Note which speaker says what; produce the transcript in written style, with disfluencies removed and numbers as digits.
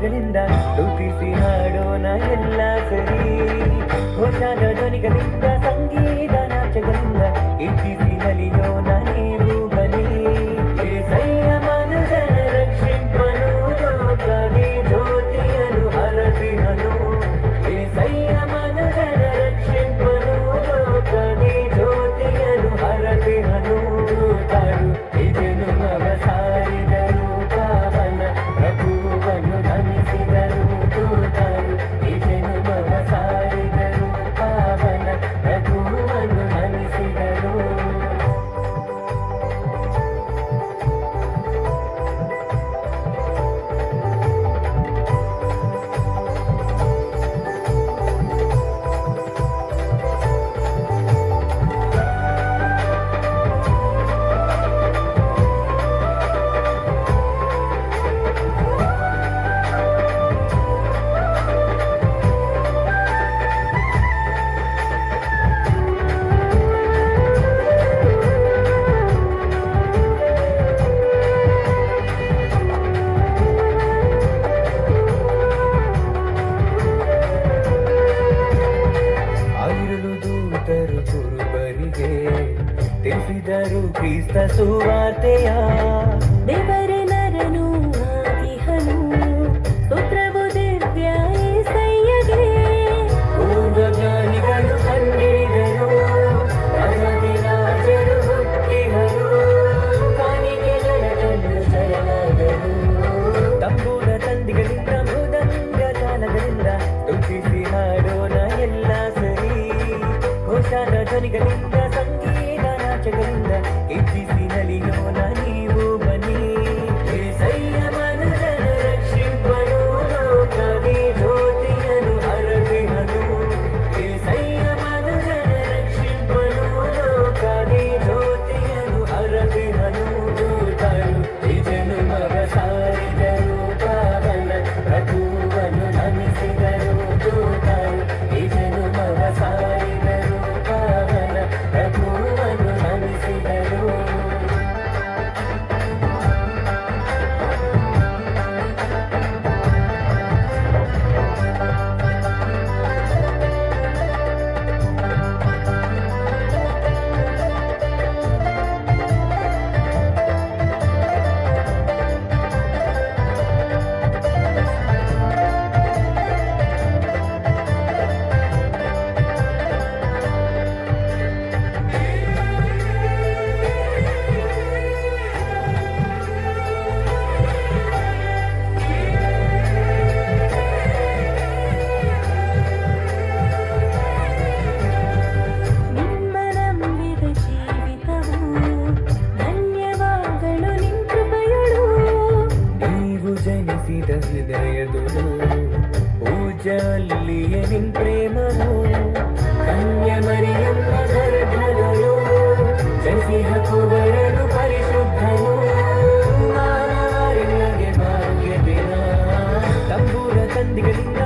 Speaker 1: ಧ್ವನಿಗಳಿಂದ ಸ್ತುತಿಸಿ ಹಾಡೋಣ ಎಲ್ಲ ಸರಿ. ಹೊಸಾದ ಧ್ವನಿಗಳಿಂದ ಸಂಗೀತ ನಾಚಗಳಿಂದ ಇಚ್ಛಿಸಿ ನಲಿಯೋಣ ನೀವು ಬನ್ನಿ. ಏಸಯ್ಯ ಮನುಜನ ರಕ್ಷಿಪನು ಲೋಕದಿ ಜ್ಯೋತಿಯನು ಹರಸಿಹನು. ಏಸಯ್ಯ ಮನುಜನ ರಕ್ಷಿಪನು ಲೋಕದಿ ಜ್ಯೋತಿಯನು ಹರಸಿಹನು. ದೂತರು ಇದನ್ನು ಮಗ ಸಾರಿದರು ಪಾವನ ಪ್ರಭುವನ್ನು ನಮಿಸಿದರು. ದೂತರು ಇದನ್ನು ಮಗ ಸಾರಿದರು ಪಾವನ ಪ್ರಭುವನ್ನು ನಮಿಸಿದರು. ಆಗಿರಲು ದೂತರು ಕುರುಬರಿಗೆ ತಿಳಿಸಿದರು ಕ್ರಿಸ್ತ ಸುವಾರ್ತೆಯ.
Speaker 2: ದೇವರ ನರನು ಆದಿಹನು ಸ್ತೋತ್ರವು ದಿವ್ಯ ಏಸಯ್ಯಗೆ.
Speaker 1: ಪೂರ್ವಜ್ಞಾನಿಗಳು ಕಂಡಿಡಿದರು ರಾಜರು ಹುಟ್ಟಿದರು. ಕಾಣಿಕೆಗಳನ್ನು ಶರಣಾದರು. ತಂಬೂರ ತಂದಿಗಳಿಂದ ಮೃದಂಗ ತಾಳಗಳಿಂದ ಸ್ತುತಿಸಿ ಹಾಡೋಣ ಎಲ್ಲ ಸರಿ. ಹೊಸಾದ ಧ್ವನಿಗಳಿಂದ ಸಂಗೀತ ನಾಚಗಳಿಂದ ಇಚ್ಛಿಸಿ ನಲಿಯೋಣ ನೀವು ಬನ್ನಿ. ಏಸಯ್ಯ ಮನುಜನ ರಕ್ಷಿಪನು ಲೋಕದಿ ಜ್ಯೋತಿಯನು ಹರಸಿಹನು. ಏಸಯ್ಯ ಮನುಜನ ರಕ್ಷಿಪನು ಲೋಕದಿ ಜ್ಯೋತಿಯನು ಹರಸಿಹನು. ದೂತರು ಇದನ್ನು ಮಗ ಸಾರಿದರು ಪಾವನ ಪ್ರಭುವನ್ನು ನಮಿಸಿದರು. ದೂತರು ಇದನ್ನು ಮಗ ಸಾರಿದರು ಪಾವನ ಪ್ರಭುವನ್ನು ನಮಿಸಿದರು.
Speaker 2: ನಿಮ್ಮ ನಂಬಿದ ಜೀವಿತವು ಧನ್ಯವಾಗಳು ನಿನ್ ಕೃಪೆಯಳು.
Speaker 1: ನೀವು ಜನಿಸಿದ ಹೃದಯದುಳು ಪೂಜಲ್ಲಿಯೇ ನಿನ್ ಪ್ರೇಮವು. ಕನ್ಯ ಮರಿಯಮ್ಮ ಗರ್ಭದಳು ಜನಿಸಿಹ ಕುವರನು ಪರಿಶುದ್ಧನು. ಮಾನವರಿಗೆ ಭಾಗ್ಯ ದಿನ ತಂಬೂರ ತಂದಿಗಳಿಂದ